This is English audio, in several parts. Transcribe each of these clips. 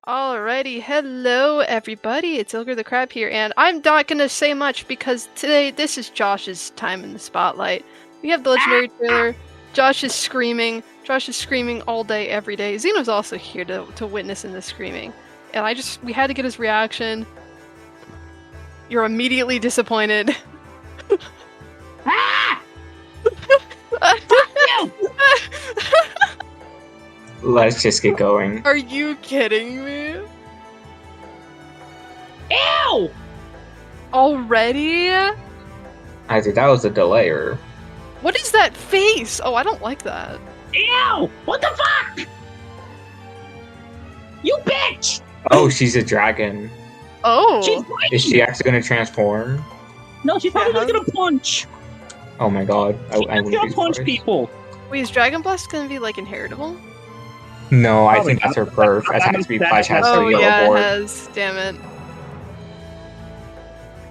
Alrighty, hello everybody, it's YlgrtheCrab here, and I'm not gonna say much because today this is Josh's time in the spotlight. We have the legendary trailer. Josh is screaming all day, every day. Xeno's also here to witness in the screaming. And we had to get his reaction. You're immediately disappointed. Ah! Let's just get going. Are you kidding me? Ew! Already? I think that was a delayer. What is that face? Oh, I don't like that. Ew! What the fuck? You bitch! Oh, she's a dragon. Oh. She's Is she actually gonna transform? No, she's probably just gonna punch. Oh my god. She's I wouldn't gonna be punch surprised. people. Wait, is Dragon Blast gonna be like inheritable? No, I Probably think that's her not. birth. It has to be Flash has Oh her yellow yeah, board. it has. Damn it.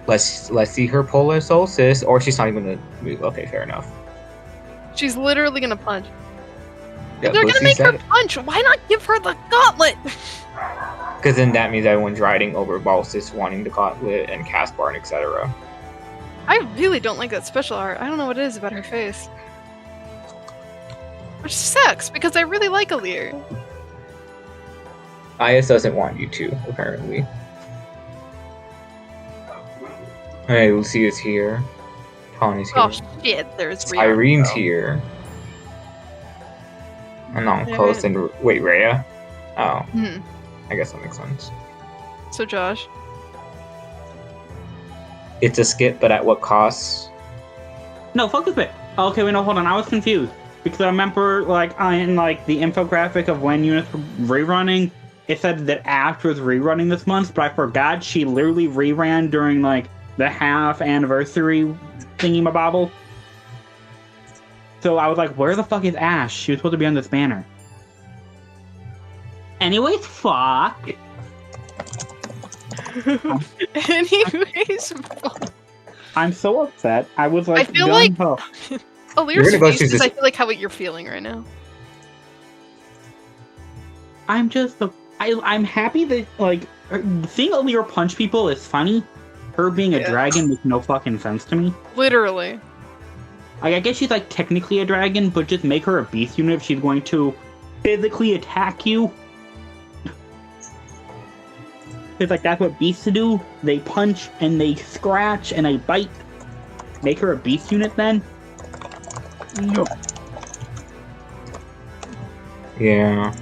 Let's see her pull a solstice, or she's not even gonna move. Okay, fair enough. She's literally gonna punch. Yeah, They're gonna Lucy make her said, punch. Why not give her the gauntlet? because then that means everyone's riding over Balsis wanting the gauntlet and Caspar and etc. I really don't like that special art. I don't know what it is about her face. Which sucks, because I really like Alear. IS doesn't want you to, apparently. Hey, Lucy is here. Tawny's here. Oh shit, there's Rihanna. Irene's here. I'm not Yeah. close and wait, Rhea? Oh, Hmm. I guess that makes sense. So Josh. It's a skip, but at what cost? No, fuck this bit. Okay, wait, no, hold on. I was confused. Because I remember, in the infographic of when units were rerunning, it said that Ash was rerunning this month, but I forgot she literally reran during, the half anniversary thingy-mabobble. So I was like, where the fuck is Ash? She was supposed to be on this banner. Anyways, fuck. Anyways, I'm so upset. I was like, I feel like gung-ho. Alear's gonna go face through is, this- I feel like, how you're feeling right now. I'm just I'm happy that seeing Alear punch people is funny. Her being a Yeah. dragon makes no fucking sense to me. Literally. I guess she's technically a dragon, but just make her a beast unit if she's going to physically attack you. Because that's what beasts do. They punch and they scratch and they bite. Make her a beast unit then. No. Yeah.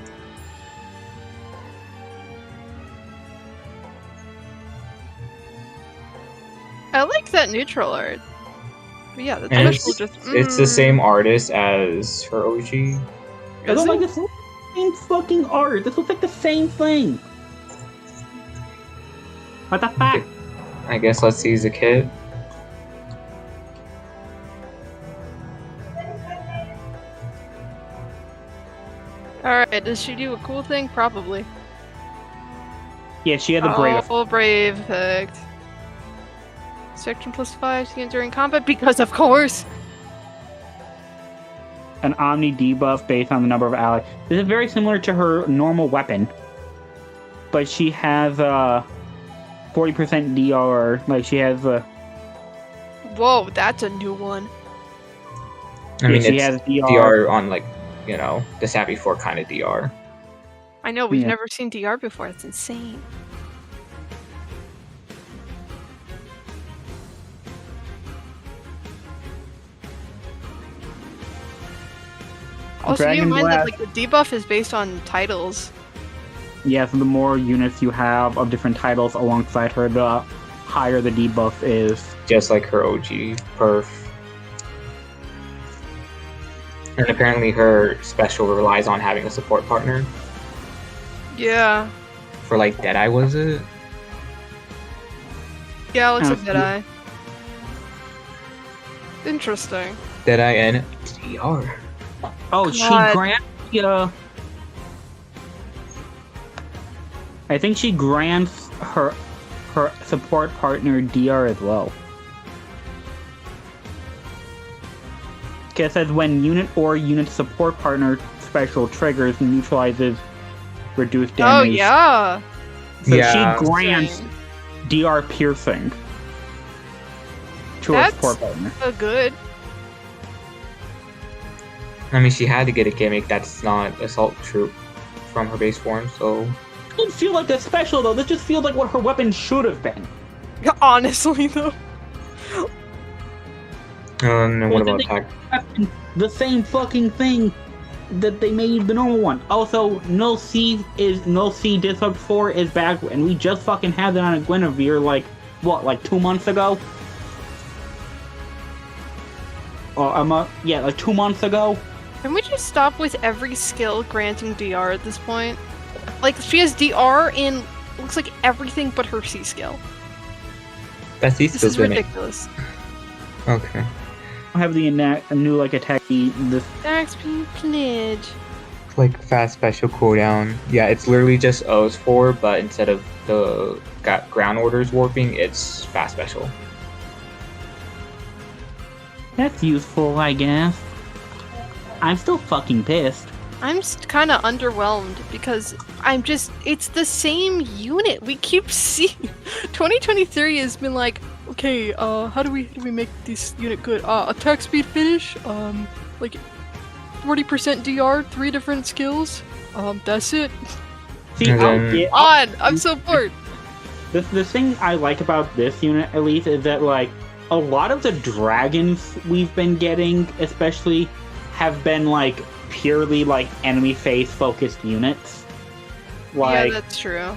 I like that neutral art. But yeah, the And special just. It's the same artist as her OG. I Is don't like it? this same fucking art. This looks like the same thing. What the fuck? I guess let's use a kit. Alright, does she do a cool thing? Probably. Yeah, she had the brave. Oh, brave effect. Section +5 to get during combat, because of course! An Omni debuff based on the number of allies. This is very similar to her normal weapon, but she has 40% DR. She has Whoa, that's a new one. I mean, she it's has DR on the Savvy 4 kind of DR. I know, we've Yeah. never seen DR before, it's insane. Also, keep in Dragon mind that Blast. the debuff is based on titles. Yeah, so the more units you have of different titles alongside her, the higher the debuff is. Just like her OG perf. And apparently her special relies on having a support partner. Yeah. For Deadeye, was it? Yeah, it looks Oh, like Deadeye. Interesting. Deadeye and DR. Oh, God. she grants I think she grants her support partner DR as well. Okay, it says when unit or unit support partner special triggers neutralizes reduced damage. Oh yeah. So Yeah. she grants DR piercing to her support partner. Oh, good. I mean, she had to get a gimmick that's not assault troop from her base form, so. It doesn't feel like that's special though. This just feels like what her weapon should have been. Honestly, though. And what about attack? The same fucking thing that they made the normal one. Also, no C Disrupt 4 is back, and we just fucking had that on a Guinevere like 2 months ago? Like 2 months ago. Can we just stop with every skill granting DR at this point? Like, she has DR in looks like everything but her C skill. That's This is ridiculous. Okay. I have the new like attack this XP pledge. Like fast special cooldown. Yeah, it's literally just O's 4, but instead of the ground orders warping, it's fast special. That's useful, I guess. I'm still fucking pissed. I'm kind of underwhelmed because it's the same unit. We keep seeing 2023 has been like, okay, how do we make this unit good? Attack speed finish, like 40% DR, 3 different skills. That's it. See, I'm so bored. The thing I like about this unit, at least, is that like a lot of the dragons we've been getting, especially, have been like purely like enemy phase focused units. Like, yeah, that's true.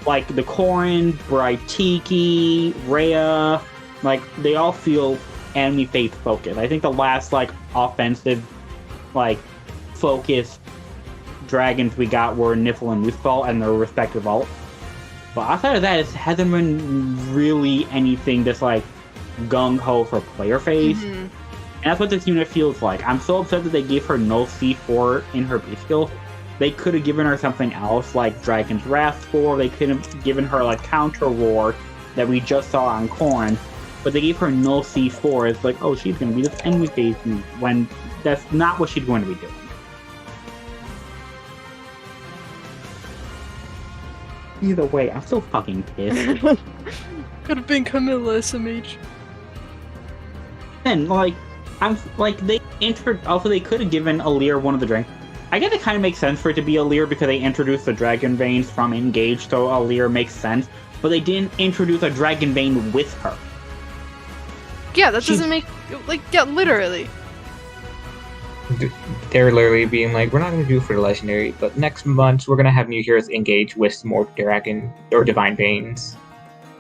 Like the Corrin, Brightiki, Rhea, like they all feel enemy phase focused. I think the last like offensive, like focused dragons we got were Niffle and Moothball and their respective ults. But outside of that, it hasn't been really anything that's like gung ho for player phase. Mm-hmm. And that's what this unit feels like. I'm so upset that they gave her no C4 in her B skill. They could have given her something else, like Dragon's Wrath 4. They could have given her like Counter Roar that we just saw on Corrin. But they gave her no C4. It's like, oh, she's going to be this enemy phase unit, when that's not what she's going to be doing. Either way, I'm still fucking pissed. Could have been Camilla SMH. And like, also they could have given Alear one of the drinks. I guess it kind of makes sense for it to be Alear because they introduced the Dragon Veins from Engage, so Alear makes sense. But they didn't introduce a Dragon Vein with her. Yeah, that doesn't make literally. They're literally being like, we're not going to do it for the legendary, but next month we're going to have new heroes engage with more dragon or divine veins.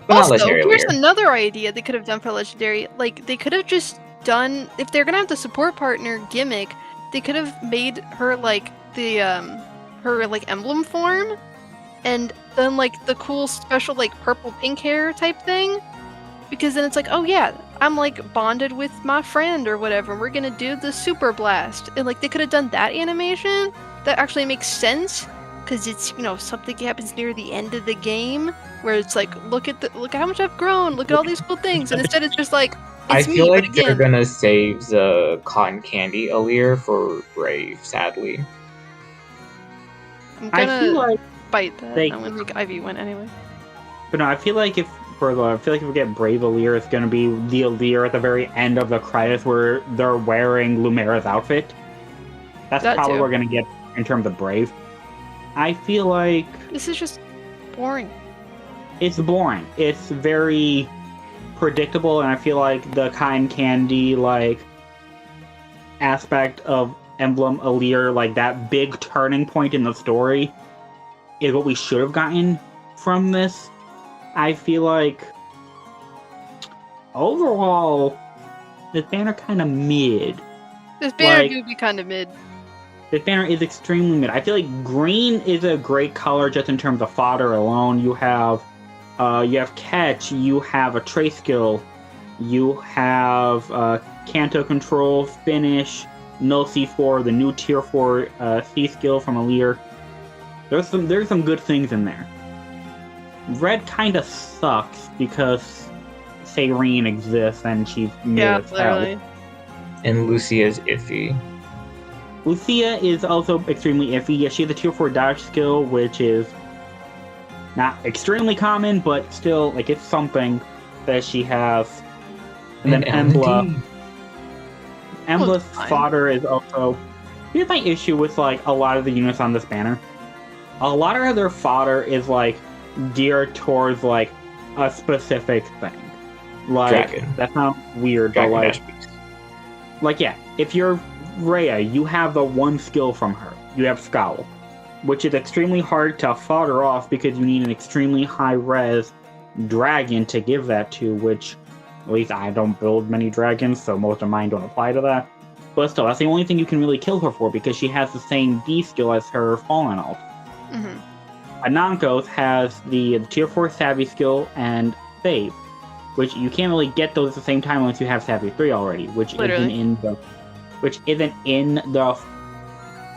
But Also, not legendary here's Alear. another idea they could have done for legendary. Like, they could have just done, if they're gonna have the support partner gimmick, they could have made her like the her like emblem form, and then like the cool special like purple pink hair type thing. Because then it's like, oh yeah, I'm like bonded with my friend or whatever, and we're gonna do the super blast. And like they could have done that animation. That actually makes sense, because it's, you know, something happens near the end of the game where it's like, look at how much I've grown, look at all these cool things, and instead it's just like, I it's feel me, like but they're again. gonna save the cotton candy Alear for Brave, sadly. I'm I feel gonna like bite that. they- I'm gonna make Ivy win anyway. But no, I feel like if we get Brave Alear, it's gonna be the Alear at the very end of the credits where they're wearing Lumera's outfit. That's That probably too. what we're gonna get in terms of Brave. I feel like This is just boring. it's boring. It's very predictable, and I feel like the kind candy like aspect of Emblem Alear, like that big turning point in the story, is what we should have gotten from this. I feel like overall this banner kind of mid. This banner Like- do be kind of mid. This banner is extremely mid. I feel like green is a great color just in terms of fodder alone. You have catch, you have a trace skill, you have Canto control, finish, no C4, the new tier 4 C skill from Alear. There's some good things in there. Red kind of sucks because Sayrene exists and she's mid Yeah, as hell. literally. And Lucia's iffy. Lucia is also extremely iffy. Yeah, she has a tier 4 dodge skill, which is not extremely common, but still, like, it's something that she has. And then Embla's fodder is also... Here's my issue with, like, a lot of the units on this banner. A lot of their fodder is, like, geared towards, like, a specific thing. Like, Dragon. that sounds weird, Dragon but, like, yeah, if you're Rhea, you have the one skill from her. You have Scowl, which is extremely hard to fodder off because you need an extremely high-res dragon to give that to, which, at least I don't build many dragons, so most of mine don't apply to that. But still, that's the only thing you can really kill her for, because she has the same D skill as her Fallen ult. Anankos has the tier 4 Savvy skill and Save, which you can't really get those at the same time unless you have Savvy 3 already, which isn't in the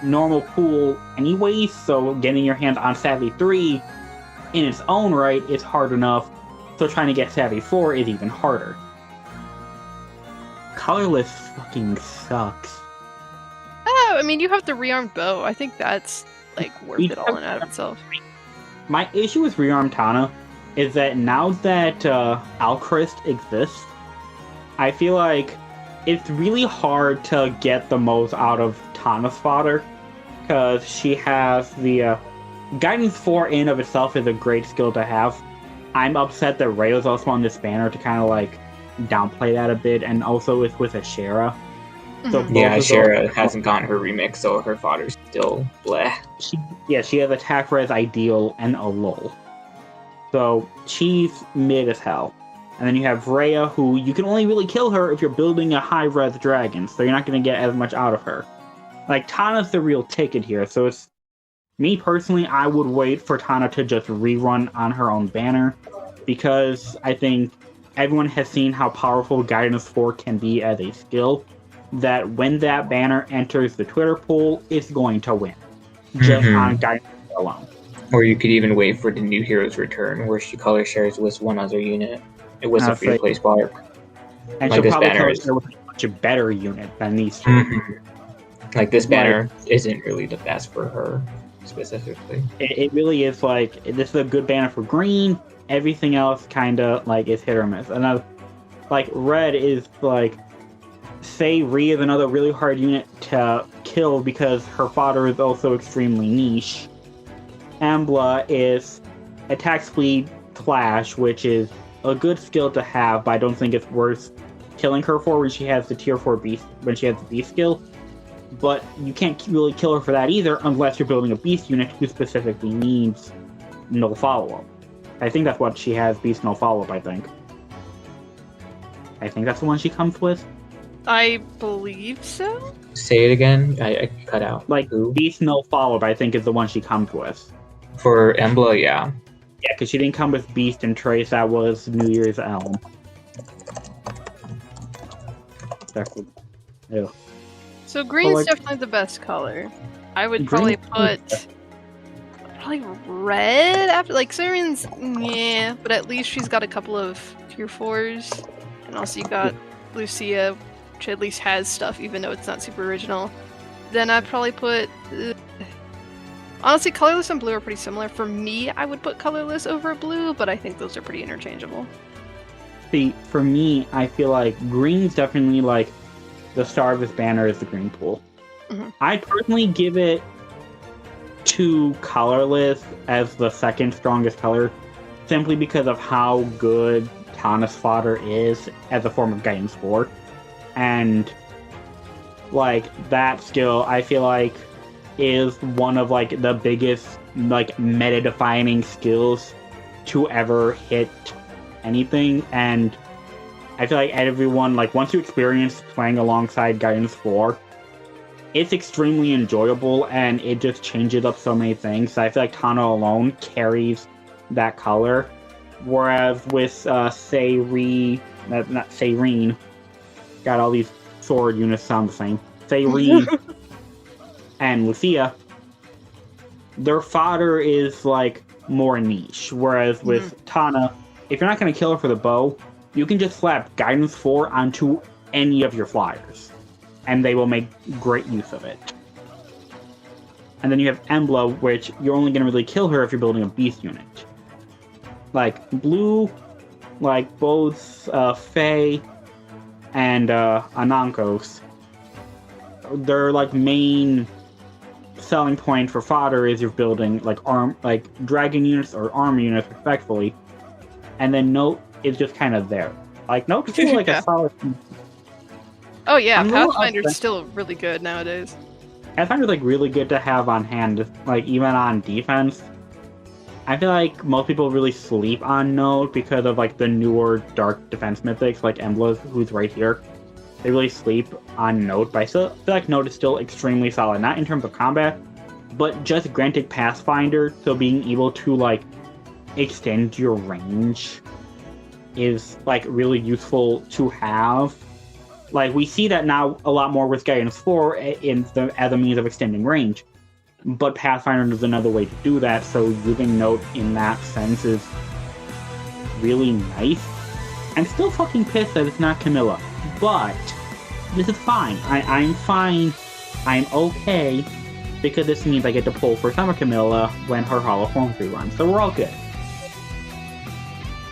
normal pool anyway, so getting your hands on Savvy 3 in its own right is hard enough, so trying to get Savvy 4 is even harder. Colorless fucking sucks. Oh, I mean, you have the rearmed bow. I think that's, like, worth it all in and of itself. My issue with rearmed Tana is that now that Alchrist exists, I feel like it's really hard to get the most out of Tana's fodder, because she has the Guidance 4 in of itself is a great skill to have. I'm upset that Rhea's also on this banner to kind of like downplay that a bit, and also with Ashera. So yeah, Ashera hasn't gotten her remix, so her fodder's still bleh. She has attack res ideal and a lull. So she's mid as hell. And then you have Rhea, who you can only really kill her if you're building a high-res dragon, so you're not going to get as much out of her. Like, Tana's the real ticket here, so it's... Me, personally, I would wait for Tana to just rerun on her own banner, because I think everyone has seen how powerful Guidance 4 can be as a skill, that when that banner enters the Twitter poll, it's going to win. Just on Guidance 4 alone. Or you could even wait for the new hero's return, where she color shares with one other unit. It was a free play spark. And like she'll probably banner share with a much better unit than these two. Like, this banner isn't really the best for her, specifically. It really is, like, this is a good banner for green. Everything else kind of, like, is hit or miss. Another, like, red is, like, say Rhea is another really hard unit to kill because her fodder is also extremely niche. Embla is attack speed Clash, which is a good skill to have, but I don't think it's worth killing her for when she has the tier 4 beast, when she has the beast skill. But you can't really kill her for that either unless you're building a beast unit who specifically needs no follow-up. I think that's what she has, beast no follow-up, I think. I think that's the one she comes with. I believe so? Say it again? I cut out. Like, beast no follow-up, I think, is the one she comes with. For Embla, yeah. Yeah, because she didn't come with Beast and Trace. That was New Year's Elm. Ew. So green's definitely the best color. I would probably put red after, like, Siren's, yeah, but at least she's got a couple of tier 4s, and also you got Lucia, which at least has stuff, even though it's not super original. Then I'd probably put. Honestly, colorless and blue are pretty similar. For me, I would put colorless over blue, but I think those are pretty interchangeable. See, for me, I feel like green's definitely, like, the star of this banner is the green pool. I'd personally give it to colorless as the second strongest color, simply because of how good Tana's fodder is as a form of Guidance 4. And, like, that skill, I feel like, is one of, like, the biggest, like, meta-defining skills to ever hit anything. And I feel like everyone, like, once you experience playing alongside Guidance 4, it's extremely enjoyable, and it just changes up so many things. So I feel like Tana alone carries that color. Whereas with, Sayreen, got all these sword units sound the same. Sayreen and Lucia, their fodder is, like, more niche. Whereas with Tana, if you're not going to kill her for the bow, you can just slap Guidance 4 onto any of your flyers, and they will make great use of it. And then you have Emblem, which you're only going to really kill her if you're building a beast unit. Like, blue, like both Fae and Anankos, their like main selling point for fodder is you're building like dragon units or armor units respectfully, and then Note is just kind of there. Like Note's still like a solid. Oh yeah, I'm Pathfinder's still really good nowadays. Pathfinder's like really good to have on hand, like even on defense. I feel like most people really sleep on Note because of like the newer dark defense mythics like Emblem, who's right here. They really sleep on Note, but I still feel like Note is still extremely solid, not in terms of combat, but just granting Pathfinder, so being able to like extend your range is like really useful to have. Like we see that now a lot more with Guidance 4 as a means of extending range. But Pathfinder is another way to do that, so using Note in that sense is really nice. I'm still fucking pissed that it's not Camilla, but this is fine. I'm fine. I'm okay, because this means I get to pull for Summer Camilla when her Hollow Form reruns, so we're all good.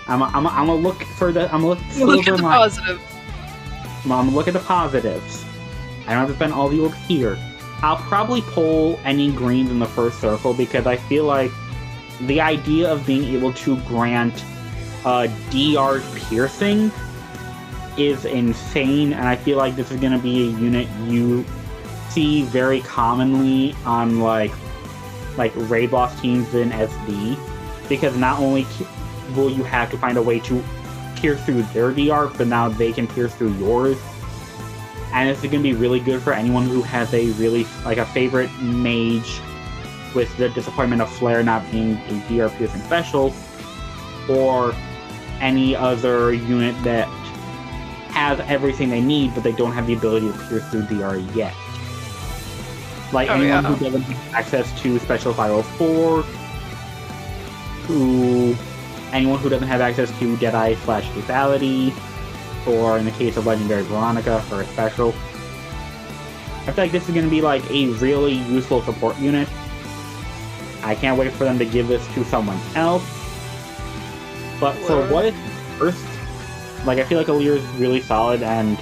I'm gonna look for the. I'm gonna look at the positive. I'm gonna look at the positives. I don't have to spend all the orcs here. I'll probably pull any greens in the first circle because I feel like the idea of being able to grant DR piercing is insane, and I feel like this is going to be a unit you see very commonly on like raid boss teams in SD, because not only will you have to find a way to pierce through their DR, but now they can pierce through yours. And this is going to be really good for anyone who has a really, like, a favorite mage with the disappointment of Flare not being a DR piercing special, or any other unit that has everything they need, but they don't have the ability to pierce through DR yet. Like anyone who doesn't have access to Special 504, anyone who doesn't have access to Deadeye/Lethality, or in the case of Legendary Veronica for a special. I feel like this is going to be like a really useful support unit. I can't wait for them to give this to someone else. But for what it's first, like I feel like Alear is really solid, and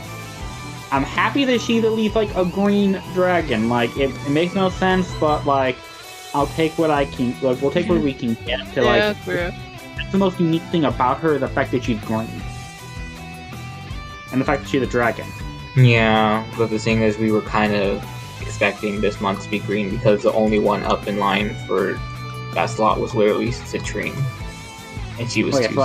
I'm happy that she's at least like a green dragon. Like it makes no sense, but like I'll take what I can. Like we'll take what we can get. To, that's the most unique thing about her is the fact that she's green. And the fact that she's a dragon. Yeah, but the thing is, we were kind of expecting this month to be green because the only one up in line for that slot was literally Citrine. And she was too so,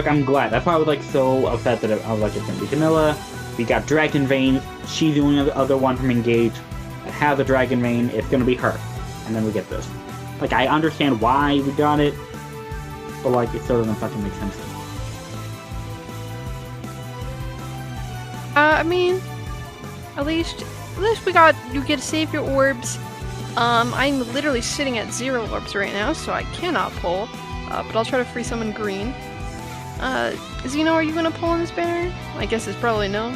I'm glad. That's why I was like so upset that I was like, it's gonna be Camilla. We got Dragon Vein. She's the only other one from Engage that has a Dragon Vein. It's gonna be her. And then we get this. Like, I understand why we got it, but like, it still doesn't fucking make sense to me. I mean, at least you get to save your orbs. I'm literally sitting at 0 orbs right now, so I cannot pull. But I'll try to free summon green. Zeno, are you gonna pull in this banner? I guess it's probably no.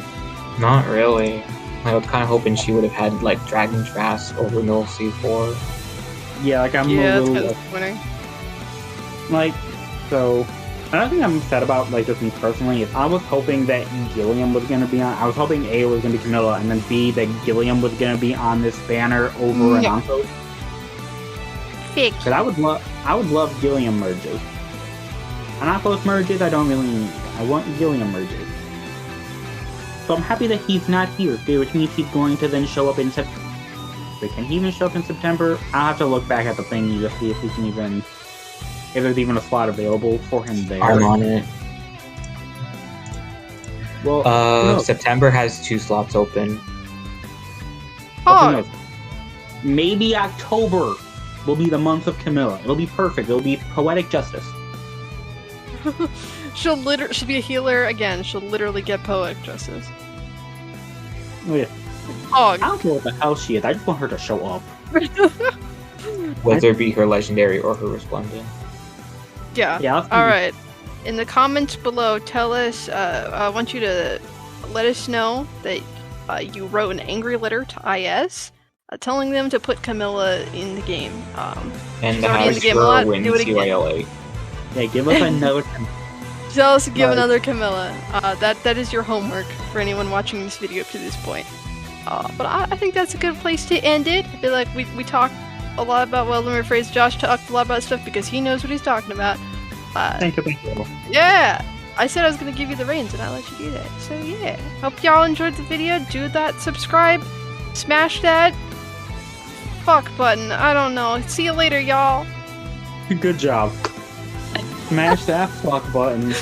Not really. I was kind of hoping she would have had like Dragon Trask over Null C4. Yeah, like I'm a little disappointing. Like, so another thing I'm upset about, like just me personally, is I was hoping that Gilliam was gonna be on. I was hoping A was gonna be Camilla, and then B that Gilliam was gonna be on this banner over Ananko. Because I would love Gilliam merges. Ananko's merges I don't really need. I want Gilliam merges. So I'm happy that he's not here, which means he's going to then show up in September. But can he even show up in September? I'll have to look back at the thing to see if we can even, if there's even a slot available for him there. I'm on it. Well, no. September has 2 slots open. Oh, maybe October will be the month of Camilla. It'll be perfect. It'll be poetic justice. she'll be a healer again. She'll literally get poetic justice. Oh yeah. Oh, I don't care what the hell she is. I just want her to show up. Whether it be her legendary or her resplendent. Yeah. All right. In the comments below, tell us. I want you to let us know that you wrote an angry letter to IS. telling them to put Camilla in the game. And she's the already in the game a lot. wins Do it again. CYLA. Yeah, give us another. Tell us to give Right. another Camilla. That is your homework for anyone watching this video up to this point. But I think that's a good place to end it. I feel like we talked a lot about Weldon Rephrase. Josh talked a lot about stuff because he knows what he's talking about. Thank you. Yeah! I said I was gonna give you the reins and I let you do that. So yeah. Hope y'all enjoyed the video. Do that, subscribe, smash that fuck button. I don't know. See you later, y'all. Good job. Smash that fuck button.